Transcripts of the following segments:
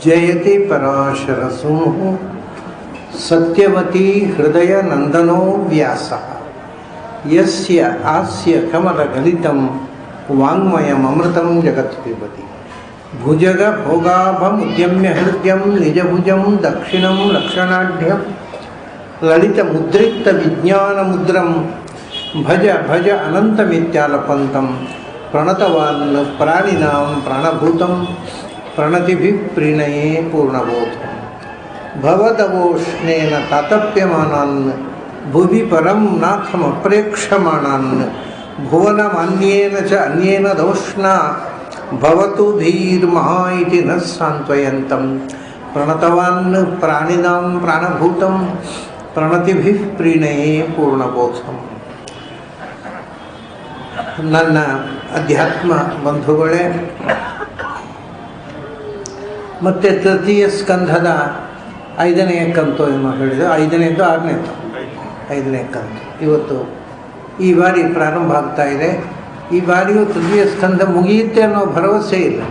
जयति पराशरसूनुः सत्यवती हृदय नंदनो व्यासः यस्य आस्य कमलगलितं वाङ्मयममृतं जगत् पिबति भुजग भोगाभमुद्यम्य हृद्यं निजभुजं दक्षिणं लक्षणाढ्यं ललितमुद्रिक्त विज्ञानमुद्रं भज भज अनन्तमित्यालपन्तं प्रणतवान् प्राणिनां प्राणभूतं प्रणतिभिः प्रीणये पूर्णबोधम् भवदवोष्णेन तातप्यमानान् भुवि परं नाथमप्रेक्षमाणान् भुवनमन्येन च अन्येन दोष्णा भवतु धीर्महा इति न सान्त्वयन्तं प्रणतवान् प्राणिनां प्राणभूतं प्रणतिभिः प्रीणये पूर्णबोधम्. ನನ್ನ ಅಧ್ಯಾತ್ಮ ಬಂಧುಗಳೇ, ಮತ್ತು ತೃತೀಯ ಸ್ಕಂಧದ 5ನೇ ಕಂತು ಏನೋ ಹೇಳಿದೆ, 5ನೇದು 6ನೇದು 5ನೇ ಕಂತು ಇವತ್ತು ಈ ಬಾರಿ ಪ್ರಾರಂಭ ಆಗ್ತಾ ಇದೆ. ಈ ಬಾರಿಯೂ ತೃತೀಯ ಸ್ಕಂಧ ಮುಗಿಯುತ್ತೆ ಅನ್ನೋ ಭರವಸೆ ಇಲ್ಲ.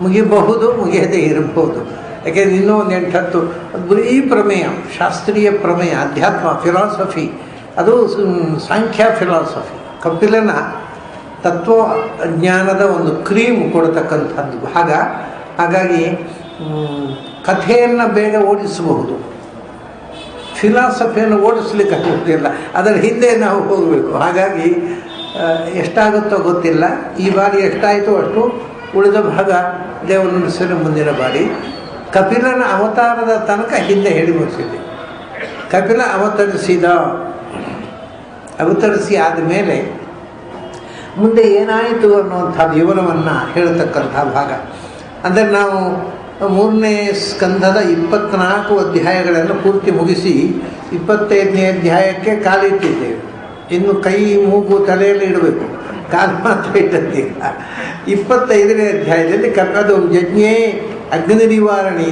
ಮುಗಿಯಬಹುದು, ಮುಗಿಯದೇ ಇರಬಹುದು. ಯಾಕೆಂದರೆ ಇನ್ನೂ ಒಂದು 8-10 ಈ ಪ್ರಮೇಯ, ಶಾಸ್ತ್ರೀಯ ಪ್ರಮೇಯ, ಅಧ್ಯಾತ್ಮ ಫಿಲಾಸಫಿ, ಅದು ಸಾಂಖ್ಯ ಫಿಲಾಸಫಿ, ಕಪಿಲನ ತತ್ವಜ್ಞಾನದ ಒಂದು ಕ್ರೀಮ್ ಕೊಡತಕ್ಕಂಥದ್ದು. ಹಾಗಾಗಿ ಕಥೆಯನ್ನು ಬೇಗ ಓಡಿಸಬಹುದು, ಫಿಲಾಸಫಿಯನ್ನು ಓಡಿಸ್ಲಿಕ್ಕೆ ಆಗೋದಿಲ್ಲ. ಅದರ ಹಿಂದೆ ನಾವು ಹೋಗಬೇಕು. ಹಾಗಾಗಿ ಎಷ್ಟಾಗುತ್ತೋ ಗೊತ್ತಿಲ್ಲ. ಈ ಬಾರಿ ಎಷ್ಟಾಯಿತು ಅಷ್ಟು, ಉಳಿದ ಭಾಗ ದೇವರು ನಡೆಸಿದ ಮುಂದಿನ ಬಾರಿ. ಕಪಿಲನ ಅವತಾರದ ತನಕ ಹಿಂದೆ ಹೇಳಿ ಮುಗಿಸಿದೆ. ಕಪಿಲ ಅವತರಿಸಿ ಆದಮೇಲೆ ಮುಂದೆ ಏನಾಯಿತು ಅನ್ನುವಂಥ ವಿವರವನ್ನು ಹೇಳತಕ್ಕಂಥ ಭಾಗ. ಅಂದರೆ ನಾವು 3ನೇ ಸ್ಕಂಧದ 24 ಅಧ್ಯಾಯಗಳನ್ನು ಪೂರ್ತಿ ಮುಗಿಸಿ 25ನೇ ಅಧ್ಯಾಯಕ್ಕೆ ಕಾಲಿಟ್ಟಿದ್ದೇವೆ. ಇನ್ನು ಕೈ, ಮೂಗು, ತಲೆಯಲ್ಲಿ ಇಡಬೇಕು, ಕಾಲು ಮಾತ್ರ ಇಟ್ಟಂತಿಲ್ಲ. 25ನೇ ಅಧ್ಯಾಯದಲ್ಲಿ ಅದು ಯಜ್ಞೇ ಅಗ್ನಿ ನಿವಾರಣಿ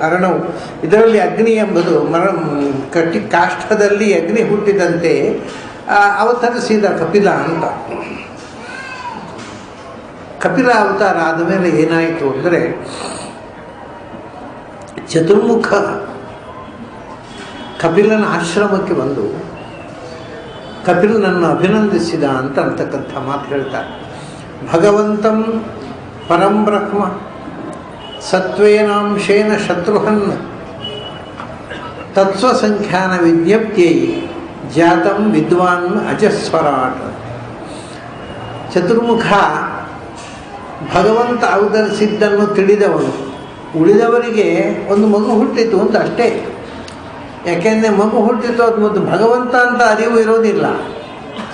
ಅರಣವು. ಇದರಲ್ಲಿ ಅಗ್ನಿ ಎಂಬುದು ಕಾಷ್ಠದಲ್ಲಿ ಅಗ್ನಿ ಹುಟ್ಟಿದಂತೆ ಅವತರಿಸಿದ ಕಪಿಲ ಅಂತ. ಕಪಿಲ ಅವತಾರ ಆದಮೇಲೆ ಏನಾಯಿತು ಅಂದರೆ, ಚತುರ್ಮುಖ ಕಪಿಲನ ಆಶ್ರಮಕ್ಕೆ ಬಂದು ಕಪಿಲನನ್ನು ಅಭಿನಂದಿಸಿದ ಅಂತಕ್ಕಂಥ ಮಾತು ಹೇಳ್ತಾರೆ. ಭಗವಂತಂ ಪರಂ ಬ್ರಹ್ಮ ಸತ್ವೇನಾಂಶೇನ ಶತ್ರುಹನ್ ತತ್ವಸಂಖ್ಯಾನ ವಿಜ್ಞಪ್ತಿಯೈ ಜಾತಂ ವಿದ್ವಾನ್ ಅಜಸ್ವರಾಟ್. ಚತುರ್ಮುಖ ಭಗವಂತ ಅವತರಿಸಿದ್ದನ್ನು ತಿಳಿದವನು. ಉಳಿದವರಿಗೆ ಒಂದು ಮಗು ಹುಟ್ಟಿತು ಅಂತ ಅಷ್ಟೇ. ಯಾಕೆಂದರೆ ಮಗು ಹುಟ್ಟಿತು ಅದು ಮತ್ತು ಭಗವಂತ ಅಂತ ಅರಿವು ಇರೋದಿಲ್ಲ.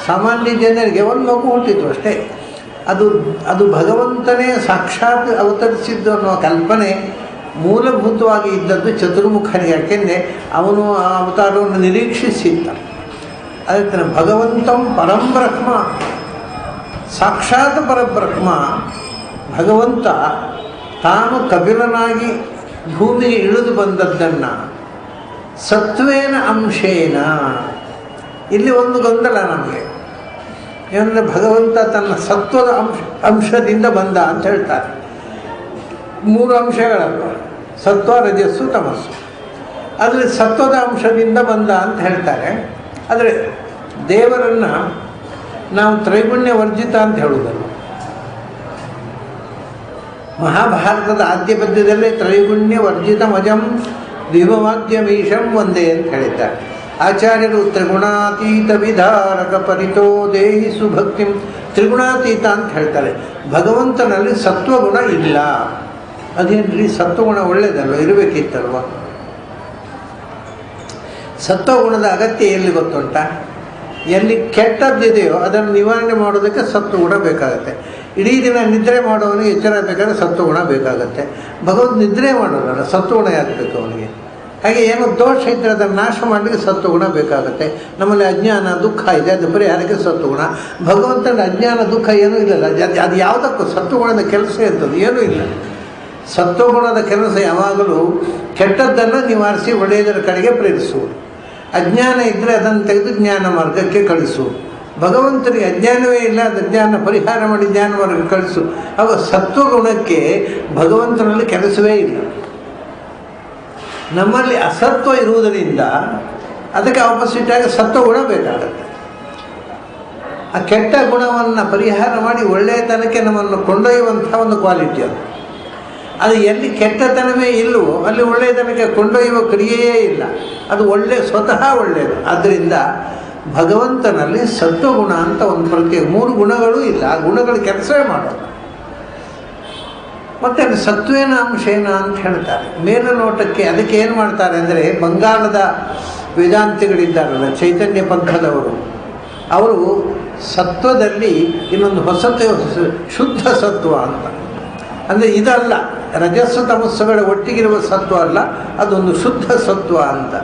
ಸಾಮಾನ್ಯ ಜನರಿಗೆ ಒಂದು ಮಗು ಹುಟ್ಟಿತು ಅಷ್ಟೇ. ಅದು ಭಗವಂತನೇ ಸಾಕ್ಷಾತ್ ಅವತರಿಸಿದ್ದು ಅನ್ನೋ ಕಲ್ಪನೆ ಮೂಲಭೂತವಾಗಿ ಇದ್ದದ್ದು ಚತುರ್ಮುಖನಿಗೆ. ಯಾಕೆಂದರೆ ಅವನು ಆ ಅವತಾರವನ್ನು ನಿರೀಕ್ಷಿಸಿದ್ದ. ಅದಕ್ಕೆ ಭಗವಂತಂ ಪರಂಬ್ರಹ್ಮ, ಸಾಕ್ಷಾತ್ ಪರಬ್ರಹ್ಮ ಭಗವಂತ ತಾನು ಕಪಿಲನಾಗಿ ಭೂಮಿಗೆ ಇಳಿದು ಬಂದದ್ದನ್ನು ಸತ್ವೇನ ಅಂಶೇನ. ಇಲ್ಲಿ ಒಂದು ಗೊಂದಲ ನಮಗೆ. ಏನಂದರೆ ಭಗವಂತ ತನ್ನ ಸತ್ವದ ಅಂಶದಿಂದ ಬಂದ ಅಂತ ಹೇಳ್ತಾರೆ. 3 ಅಂಶಗಳಲ್ವ, ಸತ್ವ, ರಜಸ್ಸು, ತಮಸ್ಸು. ಅದರಲ್ಲಿ ಸತ್ವದ ಅಂಶದಿಂದ ಬಂದ ಅಂತ ಹೇಳ್ತಾರೆ. ಆದರೆ ದೇವರನ್ನು ನಾವು ತ್ರೈಗುಣ್ಯ ವರ್ಜಿತ ಅಂತ ಹೇಳುವುದಲ್ಲ. ಮಹಾಭಾರತದ ಆದ್ಯ ಪದ್ಯದಲ್ಲೇ ತ್ರೈಗುಣ್ಯ ವರ್ಜಿತ ಮಜಂ ವಿಭವಾದ್ಯಮೀಶಂ ಒಂದೇ ಅಂತ ಹೇಳಿದ್ದಾರೆ. ಆಚಾರ್ಯರು ತ್ರಿಗುಣಾತೀತ ವಿಧಾರಕ ಪರಿತೋ ದೇಹಿ ಸುಭಕ್ತಿಂ, ತ್ರಿಗುಣಾತೀತ ಅಂತ ಹೇಳ್ತಾರೆ. ಭಗವಂತನಲ್ಲಿ ಸತ್ವಗುಣ ಇಲ್ಲ. ಅದೇನ್ರಿ, ಸತ್ವಗುಣ ಒಳ್ಳೆಯದಲ್ವ, ಇರಬೇಕಿತ್ತಲ್ವ. ಸತ್ವಗುಣದ ಅಗತ್ಯ ಎಲ್ಲಿ ಗೊತ್ತುಂಟ? ಎಲ್ಲಿ ಕೆಟ್ಟದ್ದಿದೆಯೋ ಅದನ್ನು ನಿವಾರಣೆ ಮಾಡೋದಕ್ಕೆ ಸತ್ವಗುಣ ಬೇಕಾಗುತ್ತೆ. ಇಡೀ ದಿನ ನಿದ್ರೆ ಮಾಡೋವನಿಗೆ ಎಚ್ಚರ ಬೇಕಾದರೆ ಸತ್ವಗುಣ ಬೇಕಾಗುತ್ತೆ. ಭಗವಂತ ನಿದ್ರೆ ಮಾಡೋದಲ್ಲ, ಸತ್ವಗುಣ ಯಾಕೆ ಬೇಕು ಅವನಿಗೆ? ಹಾಗೆ ಏನೋ ದೋಷ ಇದ್ದರೆ ಅದನ್ನು ನಾಶ ಮಾಡಲಿಕ್ಕೆ ಸತ್ವಗುಣ ಬೇಕಾಗುತ್ತೆ. ನಮ್ಮಲ್ಲಿ ಅಜ್ಞಾನ, ದುಃಖ ಇದೆ, ಅದು ಪರಿಹಾರಕ್ಕೆ ಸತ್ವಗುಣ. ಭಗವಂತನ ಅಜ್ಞಾನ, ದುಃಖ ಏನೂ ಇಲ್ಲಲ್ಲ. ಅದು ಯಾವುದಕ್ಕೂ ಸತ್ವಗುಣದ ಕೆಲಸ ಇರ್ತದೆ, ಏನೂ ಇಲ್ಲ. ಸತ್ವಗುಣದ ಕೆಲಸ ಯಾವಾಗಲೂ ಕೆಟ್ಟದ್ದನ್ನು ನಿವಾರಿಸಿ ಒಳ್ಳೆಯದರ ಕಡೆಗೆ ಪ್ರೇರಿಸುವುದು. ಅಜ್ಞಾನ ಇದ್ದರೆ ಅದನ್ನು ತೆಗೆದು ಜ್ಞಾನ ಮಾರ್ಗಕ್ಕೆ ಕಳಿಸುವುದು. ಭಗವಂತನಿಗೆ ಅಜ್ಞಾನವೇ ಇಲ್ಲ, ಅದು ಜ್ಞಾನ ಪರಿಹಾರ ಮಾಡಿ ಜ್ಞಾನವರೆಗೆ ಕಳಿಸು. ಆಗ ಸತ್ವಗುಣಕ್ಕೆ ಭಗವಂತನಲ್ಲಿ ಕೆಲಸವೇ ಇಲ್ಲ. ನಮ್ಮಲ್ಲಿ ಅಸತ್ವ ಇರುವುದರಿಂದ ಅದಕ್ಕೆ ಆಪೋಸಿಟಾಗಿ ಸತ್ವಗುಣ ಬೇಕಾಗುತ್ತೆ. ಆ ಕೆಟ್ಟ ಗುಣವನ್ನು ಪರಿಹಾರ ಮಾಡಿ ಒಳ್ಳೆಯತನಕ್ಕೆ ನಮ್ಮನ್ನು ಕೊಂಡೊಯ್ಯುವಂಥ ಒಂದು ಕ್ವಾಲಿಟಿ ಅದು. ಅದು ಎಲ್ಲಿ ಕೆಟ್ಟತನವೇ ಇಲ್ಲವೋ ಅಲ್ಲಿ ಒಳ್ಳೆಯತನಕ್ಕೆ ಕೊಂಡೊಯ್ಯುವ ಕ್ರಿಯೆಯೇ ಇಲ್ಲ. ಅದು ಸ್ವತಃ ಒಳ್ಳೆಯದು. ಆದ್ದರಿಂದ ಭಗವಂತನಲ್ಲಿ ಸತ್ವಗುಣ ಅಂತ ಒಂದು ಪ್ರತ್ಯೇಕ 3 ಗುಣಗಳೂ ಇಲ್ಲ. ಆ ಗುಣಗಳು ಕೆಲಸವೇ ಮಾಡೋದು. ಮತ್ತು ಅದು ಸತ್ವೇನ ಅಂಶೇನ ಅಂತ ಹೇಳ್ತಾರೆ. ಮೇಲುನೋಟಕ್ಕೆ ಅದಕ್ಕೆ ಏನು ಮಾಡ್ತಾರೆ ಅಂದರೆ, ಬಂಗಾಳದ ವೇದಾಂತಿಗಳಿದ್ದಾರಲ್ಲ, ಚೈತನ್ಯ ಪಂಥದವರು, ಅವರು ಸತ್ವದಲ್ಲಿ ಇನ್ನೊಂದು ಹೊಸತು ಶುದ್ಧ ಸತ್ವ ಅಂತ. ಅಂದರೆ ಇದಲ್ಲ, ರಜಸ್ಸು ತಮಸ್ಸುಗಳ ಒಟ್ಟಿಗಿರುವ ಸತ್ವ ಅಲ್ಲ, ಅದೊಂದು ಶುದ್ಧ ಸತ್ವ ಅಂತ.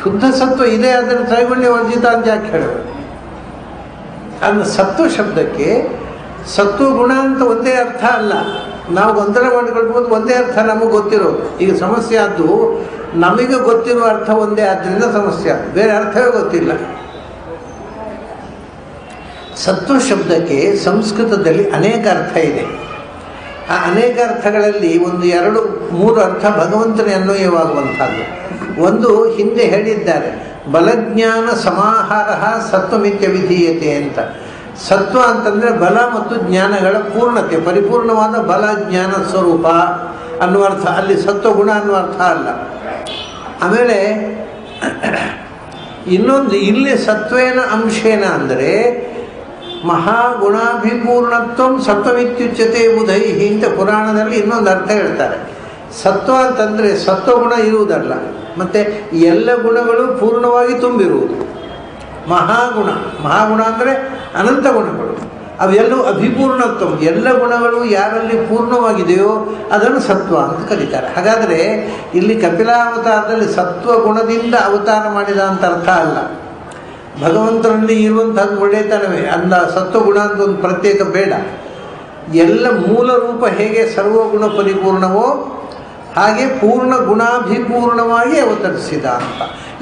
ಶುದ್ಧ ಸತ್ವ ಇದೆ, ಅದನ್ನು ತ್ರೈಗುಣ್ಯ ವರ್ಜಿತ ಅಂತ ಯಾಕೆ ಹೇಳಬೇಕು? ಅಂದರೆ ಸತ್ವ ಶಬ್ದಕ್ಕೆ ಸತ್ವಗುಣ ಅಂತ ಒಂದೇ ಅರ್ಥ ಅಲ್ಲ. ನಾವು ಗೊಂದಲ ಮಾಡಿಕೊಳ್ಬೋದು, ಒಂದೇ ಅರ್ಥ ನಮಗೆ ಗೊತ್ತಿರೋದು. ಈಗ ಸಮಸ್ಯೆ ಆದ್ದು ನಮಗೆ ಗೊತ್ತಿರುವ ಅರ್ಥ ಒಂದೇ ಆದ್ದರಿಂದ ಸಮಸ್ಯೆ ಆದ್ದು, ಬೇರೆ ಅರ್ಥವೇ ಗೊತ್ತಿಲ್ಲ. ಸತ್ವ ಶಬ್ದಕ್ಕೆ ಸಂಸ್ಕೃತದಲ್ಲಿ ಅನೇಕ ಅರ್ಥ ಇದೆ. ಆ ಅನೇಕ ಅರ್ಥಗಳಲ್ಲಿ 1, 2, 3 ಅರ್ಥ ಭಗವಂತನೇ ಅನ್ವಯವಾಗುವಂಥದ್ದು. ಒಂದು ಹಿಂದೆ ಹೇಳಿದ್ದಾರೆ, ಬಲಜ್ಞಾನ ಸಮಾಹಾರ ಸತ್ವಮಿತ್ಯ ವಿಧೀಯತೆ ಅಂತ. ಸತ್ವ ಅಂತಂದರೆ ಬಲ ಮತ್ತು ಜ್ಞಾನಗಳ ಪೂರ್ಣತೆ, ಪರಿಪೂರ್ಣವಾದ ಬಲ ಜ್ಞಾನ ಸ್ವರೂಪ ಅನ್ನುವ ಅರ್ಥ. ಅಲ್ಲಿ ಸತ್ವಗುಣ ಅನ್ನುವ ಅರ್ಥ ಅಲ್ಲ. ಆಮೇಲೆ ಇನ್ನೊಂದು, ಇಲ್ಲಿ ಸತ್ವೇನ ಅಂಶೇನ ಅಂದರೆ ಮಹಾಗುಣಾಭಿಪೂರ್ಣತ್ವ ಸತ್ವಮಿತ್ಯುಚ್ಯತೆ ಬುಧೈಹಿ ಅಂತ ಪುರಾಣದಲ್ಲಿ ಇನ್ನೊಂದು ಅರ್ಥ ಹೇಳ್ತಾರೆ. ಸತ್ವ ಅಂತಂದರೆ ಸತ್ವಗುಣ ಇರುವುದಲ್ಲ, ಮತ್ತು ಎಲ್ಲ ಗುಣಗಳು ಪೂರ್ಣವಾಗಿ ತುಂಬಿರುವುದು. ಮಹಾಗುಣ ಅಂದರೆ ಅನಂತ ಗುಣಗಳು, ಅವೆಲ್ಲವೂ ಅಭಿಪೂರ್ಣತ್ವ, ಎಲ್ಲ ಗುಣಗಳು ಯಾರಲ್ಲಿ ಪೂರ್ಣವಾಗಿದೆಯೋ ಅದನ್ನು ಸತ್ವ ಅಂತ ಕರೀತಾರೆ. ಹಾಗಾದರೆ ಇಲ್ಲಿ ಕಪಿಲಾವತಾರದಲ್ಲಿ ಸತ್ವಗುಣದಿಂದ ಅವತಾರ ಮಾಡಿದ ಅಂತ ಅರ್ಥ ಅಲ್ಲ. ಭಗವಂತನಲ್ಲಿ ಇರುವಂಥದ್ದು ಒಳ್ಳೆಯತನವೇ, ಅಂದ ಸತ್ವಗುಣ ಅಂತ ಒಂದು ಪ್ರತ್ಯೇಕ ಬೇಡ. ಎಲ್ಲ ಮೂಲ ರೂಪ ಹೇಗೆ ಸರ್ವಗುಣ ಪರಿಪೂರ್ಣವೋ ಹಾಗೆ ಪೂರ್ಣ ಗುಣಾಭಿಪೂರ್ಣವಾಗಿ ಅವತರಿಸಿದ ಅಂತ.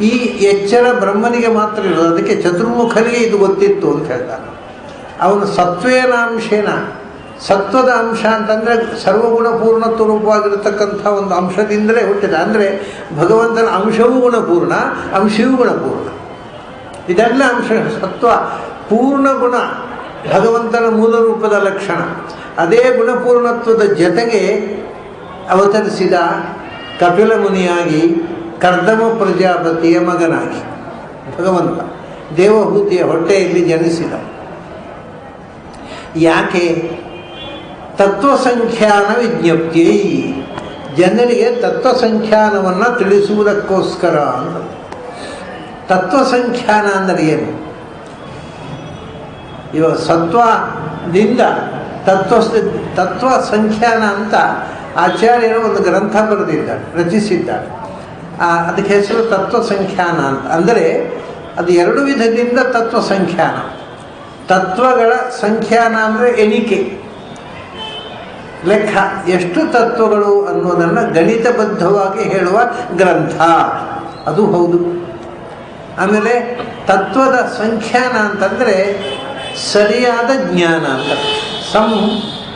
ಈ ಎಚ್ಚರ ಬ್ರಹ್ಮನಿಗೆ ಮಾತ್ರ ಇರೋದು. ಅದಕ್ಕೆ ಚತುರ್ಮುಖನಿಗೆ ಇದು ಗೊತ್ತಿತ್ತು ಅಂತ ಹೇಳ್ತಾನೆ. ಅವನು ಸತ್ವೇನಾಂಶೇನ, ಸತ್ವದ ಅಂಶ ಅಂತಂದರೆ ಸರ್ವಗುಣ ಪೂರ್ಣತ್ವ ರೂಪವಾಗಿರತಕ್ಕಂಥ ಒಂದು ಅಂಶದಿಂದಲೇ ಹುಟ್ಟಿದ. ಅಂದರೆ ಭಗವಂತನ ಅಂಶವೂ ಗುಣಪೂರ್ಣ, ಅಂಶವೂ ಗುಣಪೂರ್ಣ, ಇದೆಲ್ಲ ಅಂಶ. ಸತ್ವ ಪೂರ್ಣ ಗುಣ ಭಗವಂತನ ಮೂಲ ರೂಪದ ಲಕ್ಷಣ. ಅದೇ ಗುಣಪೂರ್ಣತ್ವದ ಜೊತೆಗೆ ಅವತರಿಸಿದ ಕಪಿಲ ಮುನಿಯಾಗಿ, ಕರ್ದಮ ಪ್ರಜಾಪತಿಯ ಮಗನಾಗಿ ಭಗವಂತ ದೇವಹೂತಿಯ ಹೊಟ್ಟೆಯಲ್ಲಿ ಜನಿಸಿದ. ಯಾಕೆ? ತತ್ವಸಂಖ್ಯಾನ ವಿಜ್ಞಪ್ತಿ, ಜನರಿಗೆ ತತ್ವಸಂಖ್ಯಾನವನ್ನು ತಿಳಿಸುವುದಕ್ಕೋಸ್ಕರ ಅಂತ. ತತ್ವಸಂಖ್ಯಾನ ಅಂದರೆ ಏನು? ಇವಾಗ ಸತ್ವದಿಂದ ತತ್ವ ಸಂಖ್ಯಾನ ಅಂತ ಆಚಾರ್ಯರು ಒಂದು ಗ್ರಂಥ ಬರೆದಿದ್ದಾರೆ, ರಚಿಸಿದ್ದಾರೆ. ಅದಕ್ಕೆ ಹೆಸರು ತತ್ವಸಂಖ್ಯಾನ ಅಂತ. ಅಂದರೆ ಅದು 2 ವಿಧದಿಂದ ತತ್ವಸಂಖ್ಯಾನ. ತತ್ವಗಳ ಸಂಖ್ಯಾನ ಅಂದರೆ ಎಣಿಕೆ, ಲೆಕ್ಕ, ಎಷ್ಟು ತತ್ವಗಳು ಅನ್ನೋದನ್ನು ಗಣಿತಬದ್ಧವಾಗಿ ಹೇಳುವ ಗ್ರಂಥ, ಅದು ಹೌದು. ಆಮೇಲೆ ತತ್ವದ ಸಂಖ್ಯಾನ ಅಂತಂದರೆ ಸರಿಯಾದ ಜ್ಞಾನ ಅಂತ.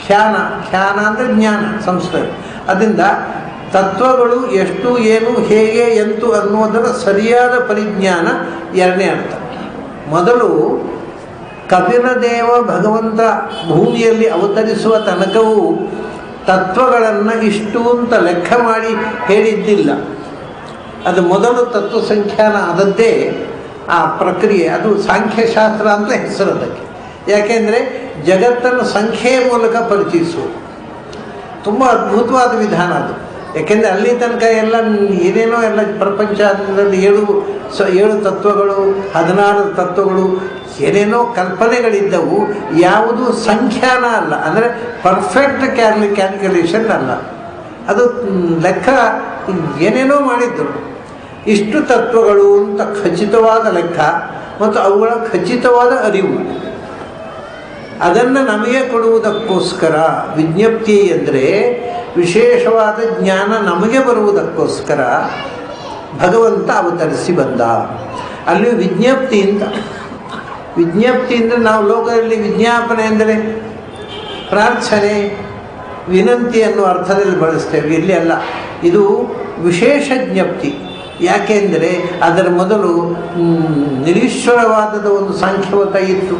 ಖ್ಯಾನ ಅಂದರೆ ಜ್ಞಾನ ಸಂಸ್ಕೃತ. ಅದರಿಂದ ತತ್ವಗಳು ಎಷ್ಟು, ಏನು, ಹೇಗೆ, ಎಂತು ಅನ್ನೋದರ ಸರಿಯಾದ ಪರಿಜ್ಞಾನ 2ನೇ ಅರ್ಥ. ಮೊದಲು ಕಪಿಲದೇವ ಭಗವಂತ ಭೂಮಿಯಲ್ಲಿ ಅವತರಿಸುವ ತನಕವೂ ತತ್ವಗಳನ್ನು ಇಷ್ಟು ಅಂತ ಲೆಕ್ಕ ಮಾಡಿ ಹೇಳಿದ್ದಿಲ್ಲ. ಅದು ಮೊದಲು ತತ್ವಸಂಖ್ಯಾನ ಆದದ್ದೇ ಆ ಪ್ರಕ್ರಿಯೆ. ಅದು ಸಾಂಖ್ಯಶಾಸ್ತ್ರ ಅಂತ ಹೆಸರು ಅದಕ್ಕೆ. ಯಾಕೆಂದರೆ ಜಗತ್ತನ್ನು ಸಂಖ್ಯೆಯ ಮೂಲಕ ಪರಿಚಯಿಸುವುದು ತುಂಬ ಅದ್ಭುತವಾದ ವಿಧಾನ ಅದು. ಯಾಕೆಂದರೆ ಅಲ್ಲಿ ತನಕ ಎಲ್ಲ ಏನೇನೋ ಎಲ್ಲ ಪ್ರಪಂಚದಲ್ಲಿ 7 ತತ್ವಗಳು, 16 ತತ್ವಗಳು, ಏನೇನೋ ಕಲ್ಪನೆಗಳಿದ್ದವು. ಯಾವುದು ಸಂಖ್ಯಾನ ಅಲ್ಲ, ಅಂದರೆ ಪರ್ಫೆಕ್ಟ್ ಕ್ಯಾಲ್ಕುಲೇಷನ್ ಅಲ್ಲ. ಅದು ಲೆಕ್ಕ ಏನೇನೋ ಮಾಡಿದ್ದರು. ಇಷ್ಟು ತತ್ವಗಳು ಅಂತ ಖಚಿತವಾದ ಲೆಕ್ಕ ಮತ್ತು ಅವುಗಳ ಖಚಿತವಾದ ಅರಿವು, ಅದನ್ನು ನಮಗೆ ಕೊಡುವುದಕ್ಕೋಸ್ಕರ ವಿಜ್ಞಪ್ತಿ ಅಂದರೆ ವಿಶೇಷವಾದ ಜ್ಞಾನ ನಮಗೆ ಬರುವುದಕ್ಕೋಸ್ಕರ ಭಗವಂತ ಅವತರಿಸಿ ಬಂದ. ಅಲ್ಲಿ ವಿಜ್ಞಪ್ತಿ ಅಂತ. ವಿಜ್ಞಪ್ತಿ ಅಂದರೆ ನಾವು ಲೋಕದಲ್ಲಿ ವಿಜ್ಞಾಪನೆ ಅಂದರೆ ಪ್ರಾರ್ಥನೆ, ವಿನಂತಿ ಅನ್ನುವ ಅರ್ಥದಲ್ಲಿ ಬಳಸ್ತೇವೆ. ಇಲ್ಲಿ ಅಲ್ಲ, ಇದು ವಿಶೇಷ ಜ್ಞಪ್ತಿ. ಯಾಕೆಂದರೆ ಅದರ ಮೊದಲು ನಿರೀಶ್ವರವಾದದ ಒಂದು ಸಾಂಖ್ಯವತ ಇತ್ತು.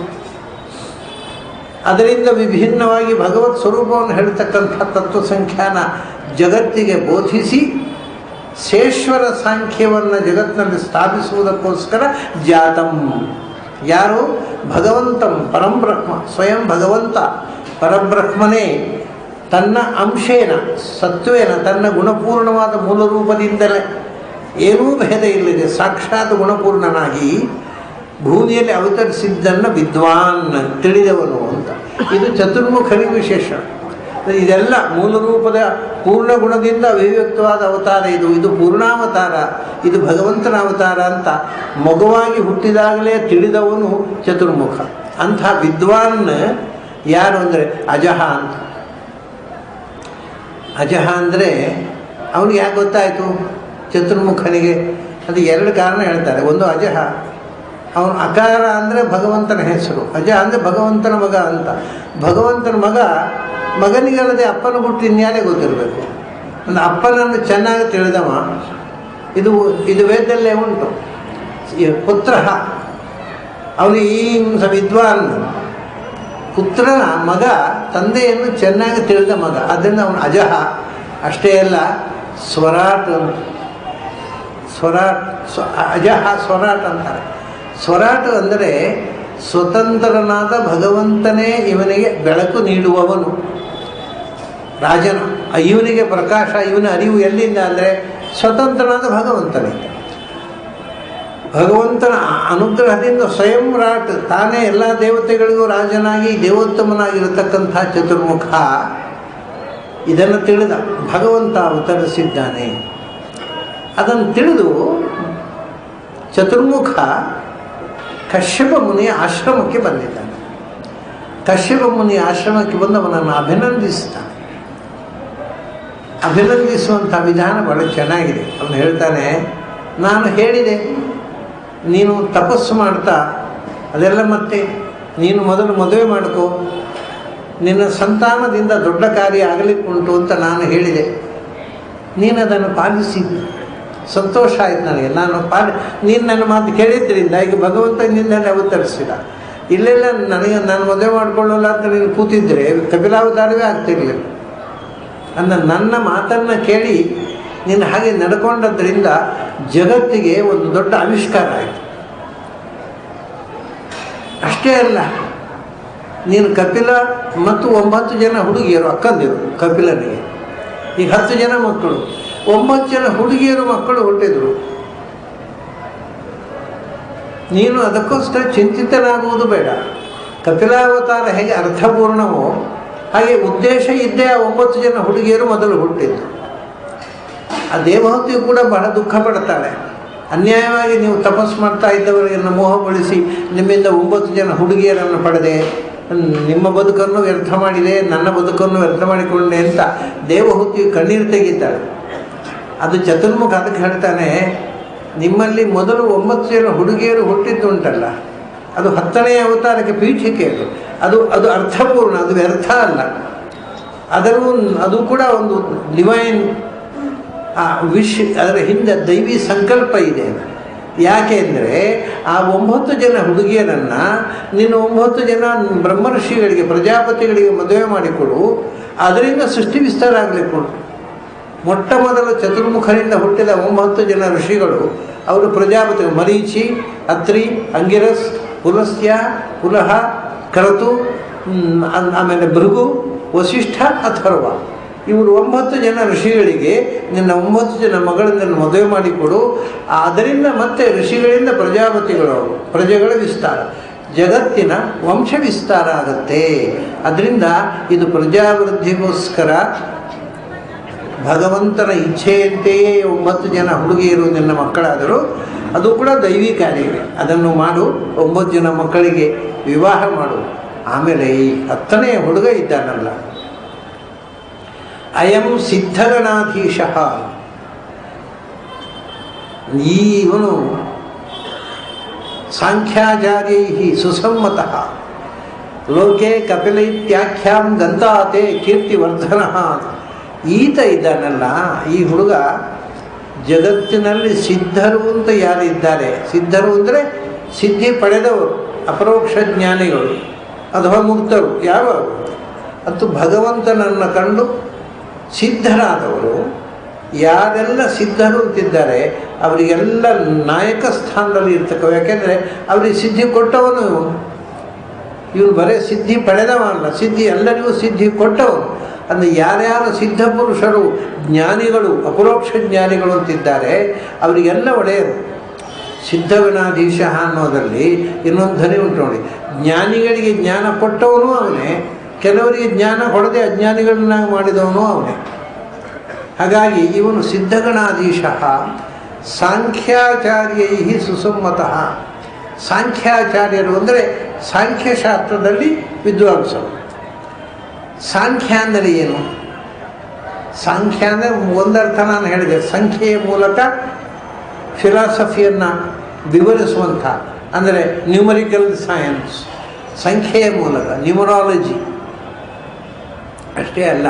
ಅದರಿಂದ ವಿಭಿನ್ನವಾಗಿ ಭಗವತ್ ಸ್ವರೂಪವನ್ನು ಹೇಳ್ತಕ್ಕಂಥ ತತ್ವ ಸಂಖ್ಯಾನ ಜಗತ್ತಿಗೆ ಬೋಧಿಸಿ ಶೇಶ್ವರ ಸಾಂಖ್ಯವನ್ನು ಜಗತ್ತಿನಲ್ಲಿ ಸ್ಥಾಪಿಸುವುದಕ್ಕೋಸ್ಕರ ಜಾತಂ. ಯಾರು? ಭಗವಂತಂ ಪರಂಬ್ರಹ್ಮ, ಸ್ವಯಂ ಭಗವಂತ ಪರಬ್ರಹ್ಮನೇ ತನ್ನ ಅಂಶೇನ ಸತ್ವೇನ ತನ್ನ ಗುಣಪೂರ್ಣವಾದ ಮೂಲ ರೂಪದಿಂದಲೇ ಏನೂ ಭೇದ ಇಲ್ಲದೆ ಸಾಕ್ಷಾತ್ ಗುಣಪೂರ್ಣನಾಗಿ ಭೂಮಿಯಲ್ಲಿ ಅವತರಿಸಿದ್ದನ್ನು ವಿದ್ವಾನ್, ತಿಳಿದವನು ಅಂತ. ಇದು ಚತುರ್ಮುಖನಿಗೆ ವಿಶೇಷ. ಇದೆಲ್ಲ ಮೂಲ ರೂಪದ ಪೂರ್ಣ ಗುಣದಿಂದ ಅಭಿವ್ಯಕ್ತವಾದ ಅವತಾರ. ಇದು ಪೂರ್ಣಾವತಾರ, ಇದು ಭಗವಂತನ ಅವತಾರ ಅಂತ ಮಗುವಾಗಿ ಹುಟ್ಟಿದಾಗಲೇ ತಿಳಿದವನು ಚತುರ್ಮುಖ. ಅಂಥ ವಿದ್ವಾನ್ ಯಾರು ಅಂದರೆ ಅಜಹ ಅಂತ. ಅಜಹ ಅಂದರೆ ಅವನಿಗೆ ಯಾಕೆ ಗೊತ್ತಾಯಿತು ಚತುರ್ಮುಖನಿಗೆ? ಅದು ಎರಡು ಕಾರಣ ಹೇಳ್ತಾರೆ. ಒಂದು, ಅಜಹ, ಅವನು ಅಕಾರ ಅಂದರೆ ಭಗವಂತನ ಹೆಸರು, ಅಜ ಅಂದರೆ ಭಗವಂತನ ಮಗ ಅಂತ. ಭಗವಂತನ ಮಗನಿಗಲ್ಲದೆ ಅಪ್ಪನ ಬಿಟ್ಟು ಇನ್ಯಾರೇ ಗೊತ್ತಿರಬೇಕು. ಅಂದರೆ ಅಪ್ಪನನ್ನು ಚೆನ್ನಾಗಿ ತಿಳಿದವ. ಇದು ವೇದದಲ್ಲೇ ಉಂಟು. ಪುತ್ರ ಅವನು ಈ ವಿದ್ವಾನ್, ಪುತ್ರನ ಮಗ ತಂದೆಯನ್ನು ಚೆನ್ನಾಗಿ ತಿಳಿದ ಮಗ, ಅದರಿಂದ ಅವನು ಅಜಹ. ಅಷ್ಟೇ ಅಲ್ಲ, ಸ್ವರಾಟ್ ಅಜಹ ಸ್ವರಾಟ್ ಅಂತಾರೆ. ಸ್ವರಾಟ್ ಅಂದರೆ ಸ್ವತಂತ್ರನಾದ ಭಗವಂತನೇ ಇವನಿಗೆ ಬೆಳಕು ನೀಡುವವನು, ರಾಜನ. ಇವನಿಗೆ ಪ್ರಕಾಶ, ಇವನ ಅರಿವು ಎಲ್ಲಿಂದ ಅಂದರೆ ಸ್ವತಂತ್ರನಾದ ಭಗವಂತನಿಂದ. ಭಗವಂತನ ಅನುಗ್ರಹದಿಂದ ಸ್ವಯಂ ರಾಟ್, ತಾನೇ ಎಲ್ಲ ದೇವತೆಗಳಿಗೂ ರಾಜನಾಗಿ ದೇವೋತ್ತಮನಾಗಿರತಕ್ಕಂಥ ಚತುರ್ಮುಖ ಇದನ್ನು ತಿಳಿದ ಭಗವಂತ ಅವತರಿಸಿದ್ದಾನೆ. ಅದನ್ನು ತಿಳಿದು ಚತುರ್ಮುಖ ಕಶ್ಯಪ ಮುನಿಯ ಆಶ್ರಮಕ್ಕೆ ಬಂದಿದ್ದಾನೆ. ಕಶ್ಯಪ ಮುನಿಯ ಆಶ್ರಮಕ್ಕೆ ಬಂದು ಅವನನ್ನು ಅಭಿನಂದಿಸ್ತಾನೆ. ಅಭಿನಂದಿಸುವಂಥ ವಿಧಾನ ಬಹಳ ಚೆನ್ನಾಗಿದೆ. ಅವನು ಹೇಳ್ತಾನೆ, ನಾನು ಹೇಳಿದೆ ನೀನು ತಪಸ್ಸು ಮಾಡ್ತಾ ಅದೆಲ್ಲ, ಮತ್ತೆ ನೀನು ಮೊದಲು ಮದುವೆ ಮಾಡ್ಕೋ, ನಿನ್ನ ಸಂತಾನದಿಂದ ದೊಡ್ಡ ಕಾರ್ಯ ಆಗಲಿಕ್ಕುಂಟು ಅಂತ ನಾನು ಹೇಳಿದೆ. ನೀನು ಅದನ್ನು ಪಾಲಿಸಿದ್ದೆ, ಸಂತೋಷ ಆಯ್ತು ನನಗೆ. ನೀನು ನನ್ನ ಮಾತು ಕೇಳಿದ್ದರಿಂದ ಈಗ ಭಗವಂತ ನಿನ್ನಲ್ಲಿ ಅವತರಿಸಿದ. ಇಲ್ಲೆಲ್ಲ ನಾನು ಮದುವೆ ಮಾಡಿಕೊಳ್ಳಲ್ಲ ಅಂತ ನೀನು ಕೂತಿದ್ರೆ ಕಪಿಲಾವತಾರವೇ ಆಗ್ತಿರಲಿಲ್ಲ. ನನ್ನ ಮಾತನ್ನು ಕೇಳಿ ನೀನು ಹಾಗೆ ನಡ್ಕೊಂಡದ್ರಿಂದ ಜಗತ್ತಿಗೆ ಒಂದು ದೊಡ್ಡ ಆವಿಷ್ಕಾರ ಆಯಿತು. ಅಷ್ಟೇ ಅಲ್ಲ, ನೀನು ಕಪಿಲ ಮತ್ತು 9 ಜನ ಹುಡುಗಿಯರು ಅಕ್ಕಂದಿರು ಕಪಿಲನಿಗೆ. ಈಗ 10 ಜನ ಮಕ್ಕಳು, 9 ಜನ ಹುಡುಗಿಯರು ಮಕ್ಕಳು ಹುಟ್ಟಿದರು. ನೀನು ಅದಕ್ಕೋಸ್ಕರ ಚಿಂತಿತನಾಗುವುದು ಬೇಡ. ಕಪಿಲಾವತಾರ ಹೇಗೆ ಅರ್ಥಪೂರ್ಣವೋ ಹಾಗೆ ಉದ್ದೇಶ ಇದ್ದೇ ಆ 9 ಜನ ಹುಡುಗಿಯರು ಮೊದಲು ಹುಟ್ಟಿದ್ದು. ಆ ದೇವಹೂತಿಯು ಕೂಡ ಬಹಳ ದುಃಖ ಪಡ್ತಾಳೆ. ಅನ್ಯಾಯವಾಗಿ ನೀವು ತಪಸ್ಸು ಮಾಡ್ತಾ ಇದ್ದವರನ್ನು ಮೋಹಗೊಳಿಸಿ ನಿಮ್ಮಿಂದ 9 ಜನ ಹುಡುಗಿಯರನ್ನು ಪಡೆದೆ, ನಿಮ್ಮ ಬದುಕನ್ನು ವ್ಯರ್ಥ ಮಾಡಿದೆ, ನನ್ನ ಬದುಕನ್ನು ವ್ಯರ್ಥ ಮಾಡಿಕೊಂಡೆ ಅಂತ ದೇವಹೂತಿಯು ಕಣ್ಣೀರು ತೆಗಿತಾಳೆ. ಅದು ಚತುರ್ಮುಖ ಅದಕ್ಕೆ ಹೇಳ್ತಾನೆ, ನಿಮ್ಮಲ್ಲಿ ಮೊದಲು 9 ಜನ ಹುಡುಗಿಯರು ಹುಟ್ಟಿದ್ದುಂಟಲ್ಲ, ಅದು 10ನೇ ಅವತಾರಕ್ಕೆ ಪೀಠಿಕೆ. ಅದು ಅರ್ಥಪೂರ್ಣ, ಅದು ವ್ಯರ್ಥ ಅಲ್ಲ. ಅದು ಕೂಡ ಒಂದು ಡಿವೈನ್ ಅದರ ಹಿಂದೆ ದೈವಿ ಸಂಕಲ್ಪ ಇದೆ. ಯಾಕೆ ಅಂದರೆ ಆ 9 ಜನ ಹುಡುಗಿಯರನ್ನು ನೀನು 9 ಜನ ಬ್ರಹ್ಮರ್ಷಿಗಳಿಗೆ, ಪ್ರಜಾಪತಿಗಳಿಗೆ ಮದುವೆ ಮಾಡಿಕೊಡು, ಅದರಿಂದ ಸೃಷ್ಟಿ ವಿಸ್ತಾರ ಆಗಲಿಕ್ಕೆ. ಮೊಟ್ಟ ಮೊದಲು ಚತುರ್ಮುಖರಿಂದ ಹುಟ್ಟಿದ 9 ಜನ ಋಷಿಗಳು, ಅವರು ಪ್ರಜಾಪತಿಗಳು ಮರೀಚಿ, ಅತ್ರಿ, ಅಂಗಿರಸ್, ಪುಲಸ್ತ್ಯ, ಪುಲಹ, ಕರತು, ಆಮೇಲೆ ಭೃಗು, ವಸಿಷ್ಠ, ಅಥರ್ವ. ಇವರು 9 ಜನ ಋಷಿಗಳಿಗೆ ನಿನ್ನ 9 ಜನ ಮಗಳಿಂದ ಮದುವೆ ಮಾಡಿಕೊಡು, ಅದರಿಂದ ಮತ್ತೆ ಋಷಿಗಳಿಂದ ಪ್ರಜಾಪತಿಗಳು, ಪ್ರಜೆಗಳ ವಿಸ್ತಾರ, ಜಗತ್ತಿನ ವಂಶ ವಿಸ್ತಾರ ಆಗುತ್ತೆ. ಅದರಿಂದ ಇದು ಪ್ರಜಾವೃದ್ಧಿಗೋಸ್ಕರ ಭಗವಂತನ ಇಚ್ಛೆಯಂತೆಯೇ 9 ಜನ ಹುಡುಗಿಯರು ನಿನ್ನ ಮಕ್ಕಳಾದರು. ಅದು ಕೂಡ ದೈವಿ ಕಾರ್ಯವೇ. ಅದನ್ನು ಮಾಡು, 9 ಜನ ಮಕ್ಕಳಿಗೆ ವಿವಾಹ ಮಾಡು. ಆಮೇಲೆ ಈ 10ನೇ ಹುಡುಗ ಇದ್ದಾನಲ್ಲ, ಅಯಂ ಸಿದ್ಧಗಣಾಧೀಶ, ಇವನು ಸಾಂಖ್ಯಾಚಾರ್ಯೈ ಸುಸಮ್ಮತಃ ಲೋಕೆ ಕಪಿಲ ಇತ್ಯಾಖ್ಯಾಂ ಗಂತಾತೆ ಕೀರ್ತಿವರ್ಧನ. ಈತ ಇದ್ದಾನಲ್ಲ, ಈ ಹುಡುಗ ಜಗತ್ತಿನಲ್ಲಿ ಸಿದ್ಧರು ಅಂತ ಯಾರಿದ್ದಾರೆ, ಸಿದ್ಧರು ಅಂದರೆ ಸಿದ್ಧಿ ಪಡೆದವರು, ಅಪರೋಕ್ಷ ಜ್ಞಾನಿಗಳು ಅಥವಾ ಮುಕ್ತರು, ಯಾರು ಅಂತೂ ಭಗವಂತನನ್ನು ಕಂಡು ಸಿದ್ಧರಾದವರು ಯಾರೆಲ್ಲ ಸಿದ್ಧರು ಅಂತಿದ್ದಾರೆ ಅವರಿಗೆಲ್ಲ ನಾಯಕ ಸ್ಥಾನದಲ್ಲಿ ಇರ್ತಕ್ಕವ. ಯಾಕೆಂದರೆ ಅವರಿಗೆ ಸಿದ್ಧಿ ಕೊಟ್ಟವನು ಇವನು ಬರೇ ಸಿದ್ಧಿ ಪಡೆದವಲ್ಲ, ಸಿದ್ಧಿ ಎಲ್ಲರಿಗೂ ಸಿದ್ಧಿ ಕೊಟ್ಟವನು. ಅಂದರೆ ಯಾರ್ಯಾರು ಸಿದ್ಧ ಪುರುಷರು ಜ್ಞಾನಿಗಳು ಅಪರೋಕ್ಷ ಜ್ಞಾನಿಗಳು ಅಂತಿದ್ದಾರೆ ಅವರಿಗೆಲ್ಲ ಒಡೆಯರು. ಸಿದ್ಧಗಣಾಧೀಶ ಅನ್ನೋದರಲ್ಲಿ ಇನ್ನೊಂದು ಧ್ವನಿ ಉಂಟು ನೋಡಿ, ಜ್ಞಾನಿಗಳಿಗೆ ಜ್ಞಾನ ಕೊಟ್ಟವನು ಅವನೇ, ಕೆಲವರಿಗೆ ಜ್ಞಾನ ಕೊಡದೆ ಅಜ್ಞಾನಿಗಳನ್ನಾಗಿ ಮಾಡಿದವನು ಅವನೇ. ಹಾಗಾಗಿ ಇವನು ಸಿದ್ಧಗಣಾಧೀಶ ಸಾಂಖ್ಯಾಚಾರ್ಯೈ ಸುಸಮ್ಮತಃ. ಸಾಂಖ್ಯಾಚಾರ್ಯರು ಅಂದರೆ ಸಾಂಖ್ಯಶಾಸ್ತ್ರದಲ್ಲಿ ವಿದ್ವಾಂಸರು. ಸಾಂಖ್ಯ ಅಂದರೆ ಏನು? ಸಾಂಖ್ಯ ಅಂದರೆ ಒಂದರ್ಥ ನಾನು ಹೇಳಿದೆ, ಸಂಖ್ಯೆಯ ಮೂಲಕ ಫಿಲಾಸಫಿಯನ್ನು ವಿವರಿಸುವಂಥ, ಅಂದರೆ ನ್ಯೂಮರಿಕಲ್ ಸೈನ್ಸ್, ಸಂಖ್ಯೆಯ ಮೂಲಕ ನ್ಯೂಮರಾಲಜಿ ಅಷ್ಟೇ ಅಲ್ಲ.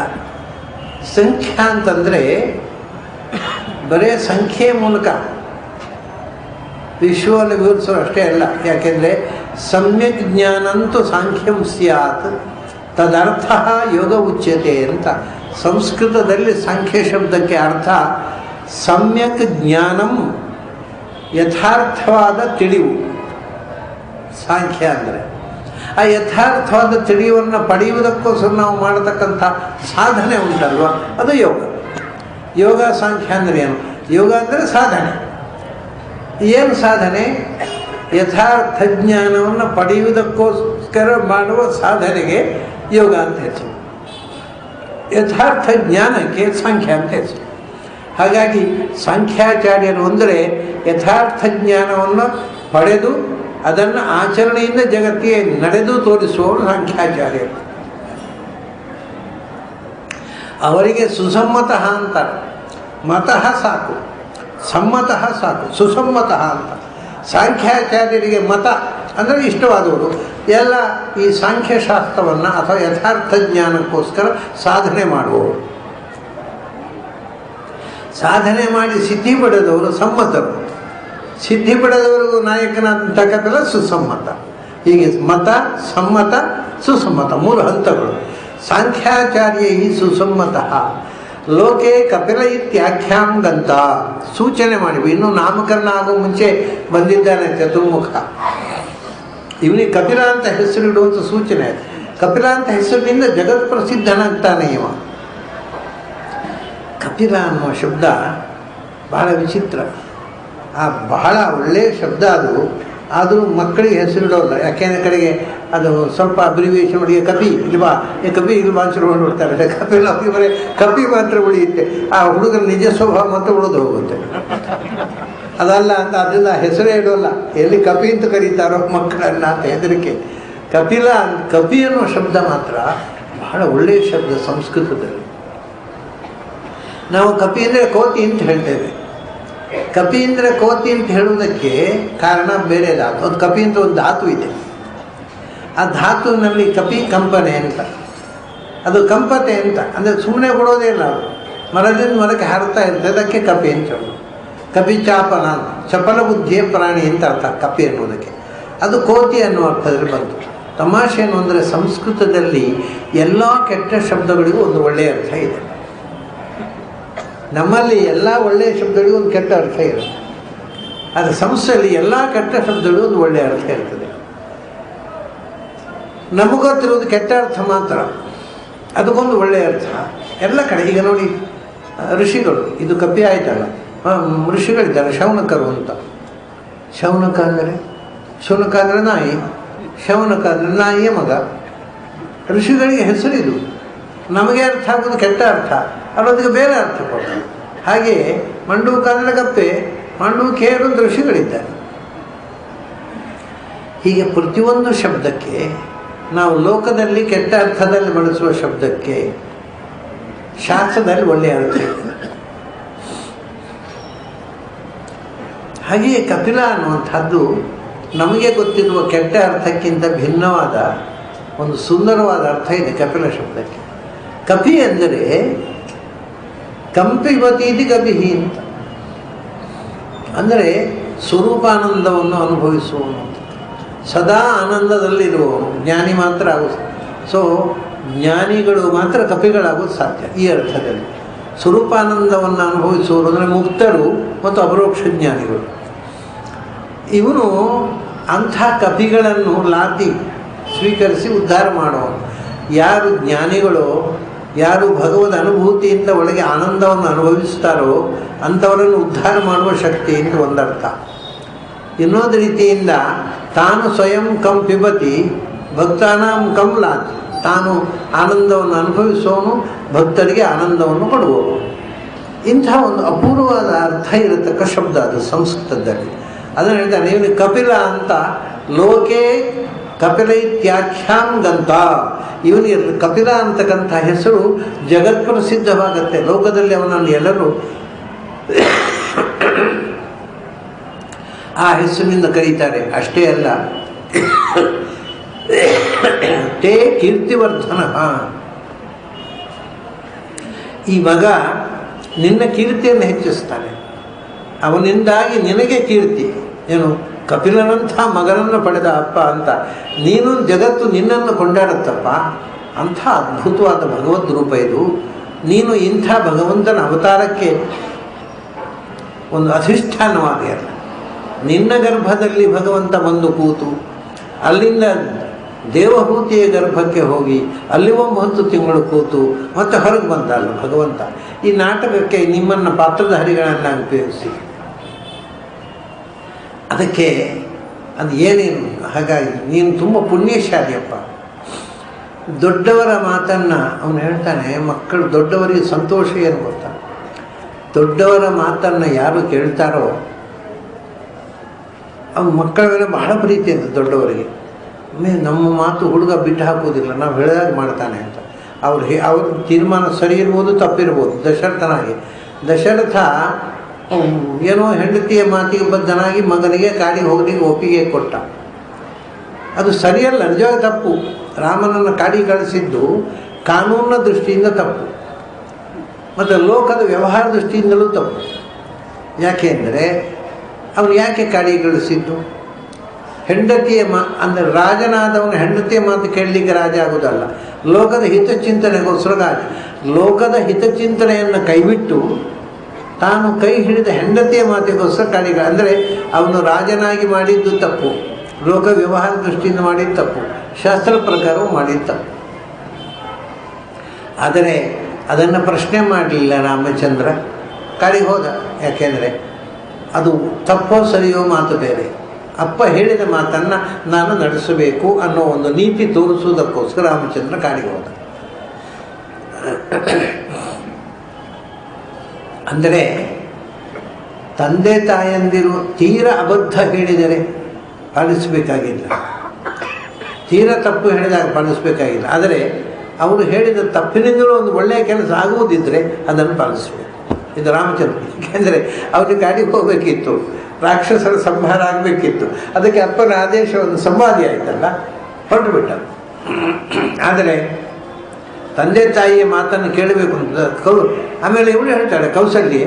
ಸಂಖ್ಯಾ ಅಂತಂದರೆ ಬರೇ ಸಂಖ್ಯೆಯ ಮೂಲಕ ವಿಶ್ವವನ್ನು ವಿವರಿಸೋ ಅಷ್ಟೇ ಅಲ್ಲ. ಯಾಕೆಂದರೆ ಸಮ್ಯಕ್ ಜ್ಞಾನಂತೂ ಸಾಂಖ್ಯಂ ಸ್ಯಾತ್ ತದರ್ಥ ಯೋಗ ಉಚ್ಯತೆ ಅಂತ. ಸಂಸ್ಕೃತದಲ್ಲಿ ಸಾಂಖ್ಯ ಶಬ್ದಕ್ಕೆ ಅರ್ಥ ಸಮ್ಯಕ್ ಜ್ಞಾನಂ, ಯಥಾರ್ಥವಾದ ತಿಳಿವು ಸಾಂಖ್ಯ ಅಂದರೆ. ಆ ಯಥಾರ್ಥವಾದ ತಿಳಿವನ್ನು ಪಡೆಯುವುದಕ್ಕೋಸ್ಕರ ನಾವು ಮಾಡತಕ್ಕಂಥ ಸಾಧನೆ ಉಂಟಲ್ವ, ಅದು ಯೋಗ. ಯೋಗ ಸಾಂಖ್ಯ ಅಂದರೆ ಏನು? ಯೋಗ ಅಂದರೆ ಸಾಧನೆ. ಏನು ಸಾಧನೆ? ಯಥಾರ್ಥ ಜ್ಞಾನವನ್ನು ಪಡೆಯುವುದಕ್ಕೋಸ್ಕರ ಮಾಡುವ ಸಾಧನೆಗೆ ಯೋಗ ಅಂತ ಹೆಸರು. ಯಥಾರ್ಥ ಜ್ಞಾನಕ್ಕೆ ಸಾಂಖ್ಯ ಅಂತ ಹೆಸರು. ಹಾಗಾಗಿ ಸಾಂಖ್ಯಾಚಾರ್ಯರು ಅಂದರೆ ಯಥಾರ್ಥ ಜ್ಞಾನವನ್ನು ಪಡೆದು ಅದನ್ನು ಆಚರಣೆಯಿಂದ ಜಗತ್ತಿಗೆ ನಡೆದು ತೋರಿಸುವವರು ಸಾಂಖ್ಯಾಚಾರ್ಯರು. ಅವರಿಗೆ ಸುಸಮ್ಮತಃ ಅಂತಾರೆ. ಮತಃ ಸಾಕು, ಸಮ್ಮತಃ ಸಾಕು, ಸುಸಮ್ಮತಃ ಅಂತ. ಸಾಂಖ್ಯಾಚಾರ್ಯರಿಗೆ ಮತ ಅಂದರೆ ಇಷ್ಟವಾದವರು ಎಲ್ಲ ಈ ಸಾಂಖ್ಯಶಾಸ್ತ್ರವನ್ನು ಅಥವಾ ಯಥಾರ್ಥ ಜ್ಞಾನಕ್ಕೋಸ್ಕರ ಸಾಧನೆ ಮಾಡುವವರು. ಸಾಧನೆ ಮಾಡಿ ಸಿದ್ಧಿ ಪಡೆದವರು ಸಮ್ಮತರು. ಸಿದ್ಧಿ ಪಡೆದವರಿಗೂ ನಾಯಕನಾದಂಥ ಕಪಿಲ ಸುಸಮ್ಮತ. ಹೀಗೆ ಮತ, ಸಮ್ಮತ, ಸುಸಮ್ಮತ ಮೂರು ಹಂತಗಳು. ಸಾಂಖ್ಯಾಚಾರ್ಯೈ ಸುಸಮ್ಮತಃ ಲೋಕೆ ಕಪಿಲ ಇತ್ಯಾಖ್ಯಾಂ ಗಂತ. ಸೂಚನೆ ಮಾಡಿವಿ, ಇನ್ನೂ ನಾಮಕರಣ ಆಗೋ ಮುಂಚೆ ಬಂದಿದ್ದಾನೆ ಚತುರ್ಮುಖ. ಇವನಿಗೆ ಕಪಿಲ ಅಂತ ಹೆಸರಿಡುವಂಥ ಸೂಚನೆ. ಕಪಿಲ ಅಂತ ಹೆಸರಿನಿಂದ ಜಗತ್ ಪ್ರಸಿದ್ಧನಾಗ್ತಾನೆ ಇವ. ಕಪಿಲ ಅನ್ನುವ ಶಬ್ದ ಬಹಳ ವಿಚಿತ್ರ, ಬಹಳ ಒಳ್ಳೆಯ ಶಬ್ದ ಅದು. ಆದರೂ ಮಕ್ಕಳಿಗೆ ಹೆಸರಿಡೋಲ್ಲ. ಯಾಕೆಂದ್ರೆ ಕಡೆಗೆ ಅದು ಸ್ವಲ್ಪ ಅಬ್ರಿವಿಯೇಷನ್ ಮಾಡಿ ಕಪಿ ಇಲ್ವಾ, ಕಪಿ ಇಲ್ವಾ ಅಂತ ನೋಡ್ತಾರೆ. ಕಪಿಲ ಬರೀ ಕಪಿ ಮಾತ್ರ ಉಳಿಯುತ್ತೆ, ಆ ಹುಡುಗನ ನಿಜ ಸ್ವಭಾವ ಮಾತ್ರ ಉಳಿದು ಹೋಗುತ್ತೆ. ಅದಲ್ಲ ಅಂತ ಅದರಿಂದ ಹೆಸರೇ ಇಡೋಲ್ಲ. ಎಲ್ಲಿ ಕಪಿ ಅಂತ ಕರೀತಾರೋ ಮಕ್ಕಳನ್ನ ಅಂತ ಹೆದರಿಕೆ. ಕಪಿಲ, ಕಪಿ ಅನ್ನೋ ಶಬ್ದ ಮಾತ್ರ ಬಹಳ ಒಳ್ಳೆಯ ಶಬ್ದ ಸಂಸ್ಕೃತದಲ್ಲಿ. ನಾವು ಕಪಿ ಅಂದರೆ ಕೋತಿ ಅಂತ ಹೇಳ್ತೇವೆ. ಕಪಿ ಅಂದರೆ ಕೋತಿ ಅಂತ ಹೇಳುವುದಕ್ಕೆ ಕಾರಣ ಬೇರೆ ಧಾತು. ಅದು ಕಪಿ ಅಂತ ಒಂದು ಧಾತು ಇದೆ. ಆ ಧಾತುವಿನಲ್ಲಿ ಕಪಿ ಕಂಪನೆ ಅಂತ, ಅದು ಕಂಪತೆ ಅಂತ. ಅಂದರೆ ಸುಮ್ಮನೆ ಕೊಡೋದೇ ಇಲ್ಲ, ಅದು ಮರದಿಂದ ಮರಕ್ಕೆ ಹಾರುತ್ತಾ ಇರ್ತದೆ. ಅದಕ್ಕೆ ಕಪಿ ಅಂತ ಹೇಳೋದು. ಕಪಿ ಚಾಪನ, ಚಪಲ ಬುದ್ಧಿಯ ಪ್ರಾಣಿ ಅಂತ ಅರ್ಥ ಕಪಿ ಅನ್ನೋದಕ್ಕೆ. ಅದು ಕೋತಿ ಅನ್ನುವ ಅರ್ಥದಲ್ಲಿ ಬಂತು. ತಮಾಷೆ ಏನು ಅಂದರೆ ಸಂಸ್ಕೃತದಲ್ಲಿ ಎಲ್ಲ ಕೆಟ್ಟ ಶಬ್ದಗಳಿಗೂ ಒಂದು ಒಳ್ಳೆಯ ಅರ್ಥ ಇದೆ. ನಮ್ಮಲ್ಲಿ ಎಲ್ಲ ಒಳ್ಳೆಯ ಶಬ್ದಗಳಿಗೂ ಒಂದು ಕೆಟ್ಟ ಅರ್ಥ ಇರುತ್ತೆ. ಆದರೆ ಸಂಸ್ಥೆಯಲ್ಲಿ ಎಲ್ಲ ಕೆಟ್ಟ ಶಬ್ದಗಳಿಗೂ ಒಂದು ಒಳ್ಳೆಯ ಅರ್ಥ ಇರ್ತದೆ. ನಮಗೊತ್ತಿರೋದು ಕೆಟ್ಟ ಅರ್ಥ ಮಾತ್ರ, ಅದಕ್ಕೊಂದು ಒಳ್ಳೆಯ ಅರ್ಥ ಎಲ್ಲ ಕಡೆ. ಈಗ ನೋಡಿ, ಋಷಿಗಳು, ಇದು ಕಪಿ ಆಯ್ತಲ್ಲ, ಋಷಿಗಳಿದ್ದಾರೆ ಶೌನಕರು ಅಂತ. ಶೌನಕ ಅಂದರೆ, ಶೌನಕ ಅಂದರೆ ನಾಯಿ, ಶೌನಕ ಅಂದರೆ ನಾಯಿಯ ಮಗ. ಋಷಿಗಳಿಗೆ ಹೆಸರಿದು. ನಮಗೆ ಅರ್ಥ ಆಗೋದು ಕೆಟ್ಟ ಅರ್ಥ, ಅನ್ನೋದಕ್ಕೆ ಬೇರೆ ಅರ್ಥ ಕೊಡ್ತಾರೆ. ಹಾಗೆಯೇ ಮಂಡೂಕ ಅಂದರೆ ಕಪ್ಪೆ, ಮಂಡೂಕೇರು ಅಂತ ಋಷಿಗಳಿದ್ದಾರೆ. ಹೀಗೆ ಪ್ರತಿಯೊಂದು ಶಬ್ದಕ್ಕೆ, ನಾವು ಲೋಕದಲ್ಲಿ ಕೆಟ್ಟ ಅರ್ಥದಲ್ಲಿ ಬಳಸುವ ಶಬ್ದಕ್ಕೆ ಶಾಸ್ತ್ರದಲ್ಲಿ ಒಳ್ಳೆಯ ಅರ್ಥ ಇದೆ. ಹಾಗೆಯೇ ಕಪಿಲ ಅನ್ನುವಂಥದ್ದು ನಮಗೆ ಗೊತ್ತಿರುವ ಕೆಟ್ಟ ಅರ್ಥಕ್ಕಿಂತ ಭಿನ್ನವಾದ ಒಂದು ಸುಂದರವಾದ ಅರ್ಥ ಇದೆ ಕಪಿಲ ಶಬ್ದಕ್ಕೆ. ಕಪಿ ಅಂದರೆ ಕಂಪಿಬತೀತಿ ಕಪಿಹಿ ಅಂತ, ಅಂದರೆ ಸ್ವರೂಪಾನಂದವನ್ನು ಅನುಭವಿಸುವವನು, ಸದಾ ಆನಂದದಲ್ಲಿರುವವನು ಜ್ಞಾನಿ ಮಾತ್ರ ಆಗುತ್ತೆ. ಸೊ ಜ್ಞಾನಿಗಳು ಮಾತ್ರ ಕಪಿಗಳಾಗೋದು ಸಾಧ್ಯ ಈ ಅರ್ಥದಲ್ಲಿ. ಸ್ವರೂಪಾನಂದವನ್ನು ಅನುಭವಿಸುವವರು ಅಂದರೆ ಮುಕ್ತರು ಮತ್ತು ಅಪರೋಕ್ಷ ಜ್ಞಾನಿಗಳು. ಇವನು ಅಂಥ ಕಪಿಗಳನ್ನು ಲಾತಿ ಸ್ವೀಕರಿಸಿ ಉದ್ಧಾರ ಮಾಡುವನು. ಯಾರು ಜ್ಞಾನಿಗಳು, ಯಾರು ಭಗವದ್ ಅನುಭೂತಿಯಿಂದ ಒಳಗೆ ಆನಂದವನ್ನು ಅನುಭವಿಸ್ತಾರೋ ಅಂಥವರನ್ನು ಉದ್ಧಾರ ಮಾಡುವ ಶಕ್ತಿ ಅಂತ ಒಂದರ್ಥ. ಇನ್ನೊಂದು ರೀತಿಯಿಂದ ತಾನು ಸ್ವಯಂ ಕಂ ಪಿಬತಿ ಭಕ್ತಾನಾಂ ಕಂ ಲಾತಿ, ತಾನು ಆನಂದವನ್ನು ಅನುಭವಿಸುವವನು, ಭಕ್ತರಿಗೆ ಆನಂದವನ್ನು ಕೊಡುವವನು. ಇಂಥ ಒಂದು ಅಪೂರ್ವವಾದ ಅರ್ಥ ಇರತಕ್ಕ ಶಬ್ದ ಅದು ಸಂಸ್ಕೃತದಲ್ಲಿ. ಅದನ್ನು ಹೇಳ್ತಾನೆ ಇವನು ಕಪಿಲ ಅಂತ. ಲೋಕೆ ಕಪಿಲ ಇತ್ಯಾಖ್ಯಾಂ ಗಂತ, ಇವನಿಗೆ ಕಪಿಲ ಅಂತಕ್ಕಂಥ ಹೆಸರು ಜಗತ್ಪ್ರಸಿದ್ಧವಾಗತ್ತೆ. ಲೋಕದಲ್ಲಿ ಅವನನ್ನು ಎಲ್ಲರೂ ಆ ಹೆಸರಿನಿಂದ ಕರೀತಾರೆ. ಅಷ್ಟೇ ಅಲ್ಲ, ತೇ ಕೀರ್ತಿವರ್ಧನ, ಈ ಮಗ ನಿನ್ನ ಕೀರ್ತಿಯನ್ನು ಹೆಚ್ಚಿಸ್ತಾನೆ, ಅವನಿಂದಾಗಿ ನಿನಗೆ ಕೀರ್ತಿ. ಏನು ಕಪಿಲನಂಥ ಮಗನನ್ನು ಪಡೆದ ಅಪ್ಪ ಅಂತ ನೀನು, ಜಗತ್ತು ನಿನ್ನನ್ನು ಕೊಂಡಾಡುತ್ತಪ್ಪ. ಅಂಥ ಅದ್ಭುತವಾದ ಭಗವದ್ ರೂಪ ಇದು. ನೀನು ಇಂಥ ಭಗವಂತನ ಅವತಾರಕ್ಕೆ ಒಂದು ಅಧಿಷ್ಠಾನವಾದೆಯಲ್ಲ. ನಿನ್ನ ಗರ್ಭದಲ್ಲಿ ಭಗವಂತ ಬಂದು ಕೂತು, ಅಲ್ಲಿಂದ ದೇವಹೂತಿಯ ಗರ್ಭಕ್ಕೆ ಹೋಗಿ ಅಲ್ಲಿ 9 ತಿಂಗಳು ಕೂತು ಮತ್ತೆ ಹೊರಗೆ ಬಂದಲ್ಲ ಭಗವಂತ. ಈ ನಾಟಕಕ್ಕೆ ನಿಮ್ಮನ್ನು ಪಾತ್ರಧಾರಿಗಳನ್ನಾಗಿ ಉಪಯೋಗಿಸಿ, ಅದಕ್ಕೆ ಅದು ಏನೇನು. ಹಾಗಾಗಿ ನೀನು ತುಂಬ ಪುಣ್ಯಶಾಲಿಯಪ್ಪ. ದೊಡ್ಡವರ ಮಾತನ್ನು ಅವನು ಹೇಳ್ತಾನೆ. ಮಕ್ಕಳು ದೊಡ್ಡವರಿಗೆ ಸಂತೋಷ ಏನು ಗೊತ್ತಾ? ದೊಡ್ಡವರ ಮಾತನ್ನು ಯಾರು ಕೇಳ್ತಾರೋ ಅವ್ನ ಮಕ್ಕಳ ಮೇಲೆ ಬಹಳ ಪ್ರೀತಿ ಅಂತ ದೊಡ್ಡವರಿಗೆ. ನಮ್ಮ ಮಾತು ಹುಡುಗ ಬಿಟ್ಟು ಹಾಕೋದಿಲ್ಲ, ನಾವು ಹೇಳಿದಾಗ ಮಾಡ್ತಾನೆ ಅಂತ. ಅವ್ರ ತೀರ್ಮಾನ ಸರಿ ಇರ್ಬೋದು, ತಪ್ಪಿರ್ಬೋದು. ದಶರಥ ಏನೋ ಹೆಂಡತಿಯ ಮಾತಿಗೆ ಬದ್ಧನಾಗಿ ಮಗನಿಗೆ ಕಾಡಿಗೆ ಹೋಗಲಿಕ್ಕೆ ಒಪ್ಪಿಗೆ ಕೊಟ್ಟ. ಅದು ಸರಿಯಲ್ಲ, ನಿಜವಾಗ ತಪ್ಪು. ರಾಮನನ್ನು ಕಾಡಿಗೆ ಕಳಿಸಿದ್ದು ಕಾನೂನಿನ ದೃಷ್ಟಿಯಿಂದ ತಪ್ಪು, ಮತ್ತು ಲೋಕದ ವ್ಯವಹಾರ ದೃಷ್ಟಿಯಿಂದಲೂ ತಪ್ಪು. ಯಾಕೆ ಅಂದರೆ ಅವನು ಯಾಕೆ ಕಾಡಿಗೆ ಕಳಿಸಿದ್ದು? ಹೆಂಡತಿಯ ಅಂದರೆ ರಾಜನಾದವನು ಹೆಂಡತಿಯ ಮಾತು ಕೇಳಲಿಕ್ಕೆ ರಾಜ ಆಗೋದಲ್ಲ, ಲೋಕದ ಹಿತಚಿಂತನೆಗೋಸ್ಕರ ರಾಜ. ಲೋಕದ ಹಿತಚಿಂತನೆಯನ್ನು ಕೈಬಿಟ್ಟು ತಾನು ಕೈ ಹಿಡಿದ ಹೆಂಡತಿಯ ಮಾತಿಗೋಸ್ಕರ ಕಾಡಿಗೆ, ಅಂದರೆ ಅವನು ರಾಜನಾಗಿ ಮಾಡಿದ್ದು ತಪ್ಪು, ಲೋಕ ವ್ಯವಹಾರ ದೃಷ್ಟಿಯಿಂದ ಮಾಡಿದ್ದು ತಪ್ಪು, ಶಾಸ್ತ್ರ ಪ್ರಕಾರವೂ ಮಾಡಿದ್ದು ತಪ್ಪು. ಆದರೆ ಅದನ್ನು ಪ್ರಶ್ನೆ ಮಾಡಲಿಲ್ಲ ರಾಮಚಂದ್ರ, ಕಾಡಿಗೆ ಹೋದ. ಯಾಕೆಂದರೆ ಅದು ತಪ್ಪೋ ಸರಿಯೋ ಮಾತು ಬೇರೆ. ಅಪ್ಪ ಹೇಳಿದ ಮಾತನ್ನು ನಾನು ನಡೆಸಬೇಕು ಅನ್ನೋ ಒಂದು ನೀತಿ ತೋರಿಸುವುದಕ್ಕೋಸ್ಕರ ರಾಮಚಂದ್ರ ಕಾಡಿಗೆ ಹೋದ. ಅಂದರೆ ತಂದೆ ತಾಯಂದಿರು ತೀರ ಅಬದ್ಧ ಹೇಳಿದರೆ ಪಾಲಿಸಬೇಕಾಗಿಲ್ಲ, ತೀರ ತಪ್ಪು ಹೇಳಿದಾಗ ಪಾಲಿಸಬೇಕಾಗಿಲ್ಲ. ಆದರೆ ಅವರು ಹೇಳಿದ ತಪ್ಪಿನಿಂದಲೂ ಒಂದು ಒಳ್ಳೆಯ ಕೆಲಸ ಆಗುವುದಿದ್ದರೆ ಅದನ್ನು ಪಾಲಿಸಬೇಕು. ಇದು ರಾಮಚಂದ್ರ. ಏಕೆಂದರೆ ಅವನಿಗೆ ಗಾಡಿಗೆ ಹೋಗಬೇಕಿತ್ತು, ರಾಕ್ಷಸರ ಸಂಹಾರ ಆಗಬೇಕಿತ್ತು. ಅದಕ್ಕೆ ಅಪ್ಪನ ಆದೇಶ ಒಂದು ಸಂವಾದಿ ಆಯಿತಲ್ಲ, ಹೊರಟು ಬಿಟ್ಟ. ಆದರೆ ತಂದೆ ತಾಯಿಯ ಮಾತನ್ನು ಕೇಳಬೇಕು ಅಂತ ಆಮೇಲೆ ಇವಳು ಹೇಳ್ತಾಳೆ ಕೌಸಲ್ಯ,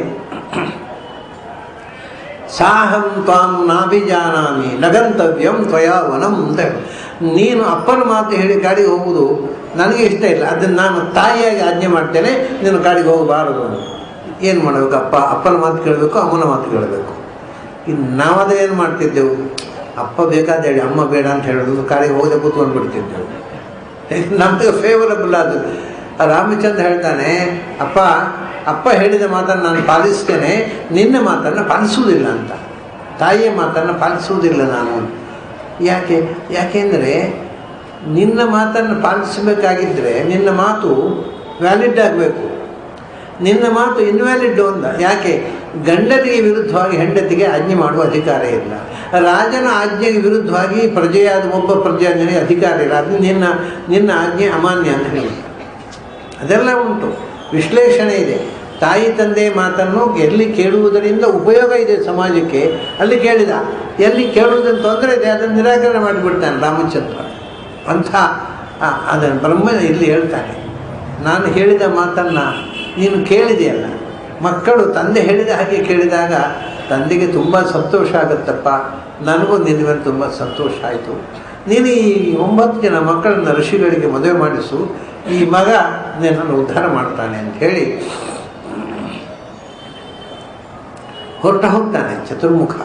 ಸಾಹಂ ತ್ವಾಂ ನಾಭಿಜಾನಾಮಿ ನಗಂತವ್ಯಂ ತ್ವಯಾ ವನಂ ಅಂತ. ನೀನು ಅಪ್ಪನ ಮಾತು ಹೇಳಿ ಕಾಡಿಗೆ ಹೋಗುವುದು ನನಗೆ ಇಷ್ಟ ಇಲ್ಲ, ಅದನ್ನು ನಾನು ತಾಯಿಯಾಗಿ ಆಜ್ಞೆ ಮಾಡ್ತೇನೆ, ನೀನು ಕಾಡಿಗೆ ಹೋಗಬಾರದು. ಏನು ಮಾಡಬೇಕು? ಅಪ್ಪನ ಮಾತು ಕೇಳಬೇಕು, ಅಮ್ಮನ ಮಾತು ಕೇಳಬೇಕು. ಇನ್ನು ನಾವದೇ ಏನು ಮಾಡ್ತಿದ್ದೆವು? ಅಪ್ಪ ಬೇಕಾದ ಹೇಳಿ ಅಮ್ಮ ಬೇಡ ಅಂತ ಹೇಳೋದು, ಕಾಡಿಗೆ ಹೋಗದೆ ಕೂತ್ಕೊಂಡು ಬಿಡ್ತಿದ್ದೆವು. ನಮಗೆ ಫೇವರಬಲ್ ಅದು. ರಾಮಚಂದ್ರ ಹೇಳ್ತಾನೆ, ಅಪ್ಪ ಹೇಳಿದ ಮಾತನ್ನು ನಾನು ಪಾಲಿಸ್ತೇನೆ, ನಿನ್ನ ಮಾತನ್ನು ಪಾಲಿಸುವುದಿಲ್ಲ ಅಂತ. ತಾಯಿಯ ಮಾತನ್ನು ಪಾಲಿಸುವುದಿಲ್ಲ ನಾನು. ಯಾಕೆಂದರೆ ನಿನ್ನ ಮಾತನ್ನು ಪಾಲಿಸಬೇಕಾಗಿದ್ದರೆ ನಿನ್ನ ಮಾತು ವ್ಯಾಲಿಡ್ ಆಗಬೇಕು, ನಿನ್ನ ಮಾತು ಇನ್ವ್ಯಾಲಿಡ್ ಒಂದ. ಯಾಕೆ? ಗಂಡನಿಗೆ ವಿರುದ್ಧವಾಗಿ ಹೆಂಡತಿಗೆ ಆಜ್ಞೆ ಮಾಡುವ ಅಧಿಕಾರ ಇಲ್ಲ, ರಾಜನ ಆಜ್ಞೆಗೆ ವಿರುದ್ಧವಾಗಿ ಪ್ರಜೆಯಾದ ಒಬ್ಬ ಪ್ರಜೆಯಾಜ್ಞೆಗೆ ಅಧಿಕಾರ ಇಲ್ಲ. ಅದು ನಿನ್ನ ಆಜ್ಞೆ ಅಮಾನ್ಯ ಅಂತ ಹೇಳಿ ಅದೆಲ್ಲ ಉಂಟು, ವಿಶ್ಲೇಷಣೆ ಇದೆ. ತಾಯಿ ತಂದೆ ಮಾತನ್ನು ಎಲ್ಲಿ ಕೇಳುವುದರಿಂದ ಉಪಯೋಗ ಇದೆ ಸಮಾಜಕ್ಕೆ ಅಲ್ಲಿ ಕೇಳಿದ, ಎಲ್ಲಿ ಕೇಳುವುದನ್ನು ತೊಂದರೆ ಇದೆ ಅದನ್ನು ನಿರಾಕರಣೆ ಮಾಡಿಬಿಡ್ತಾನೆ ರಾಮಚಂದ್ರ ಅಂಥ. ಅದನ್ನು ಬ್ರಹ್ಮ ಇಲ್ಲಿ ಹೇಳ್ತಾನೆ, ನಾನು ಹೇಳಿದ ಮಾತನ್ನು ನೀನು ಕೇಳಿದೆಯಲ್ಲ. ಮಕ್ಕಳು ತಂದೆ ಹೇಳಿದ ಹಾಗೆ ಕೇಳಿದಾಗ ತಂದೆಗೆ ತುಂಬ ಸಂತೋಷ ಆಗುತ್ತಪ್ಪ, ನನಗೂ ನಿನ್ನ ತುಂಬ ಸಂತೋಷ ಆಯಿತು. ನೀನು ಈ 9 ಜನ ಮಕ್ಕಳನ್ನ ಋಷಿಗಳಿಗೆ ಮದುವೆ ಮಾಡಿಸು, ಈ ಮಗ ನಿನ್ನನ್ನು ಉದ್ಧಾರ ಮಾಡ್ತಾನೆ ಅಂತ ಹೇಳಿ ಹೊರಟ ಹೋಗ್ತಾನೆ ಚತುರ್ಮುಖ.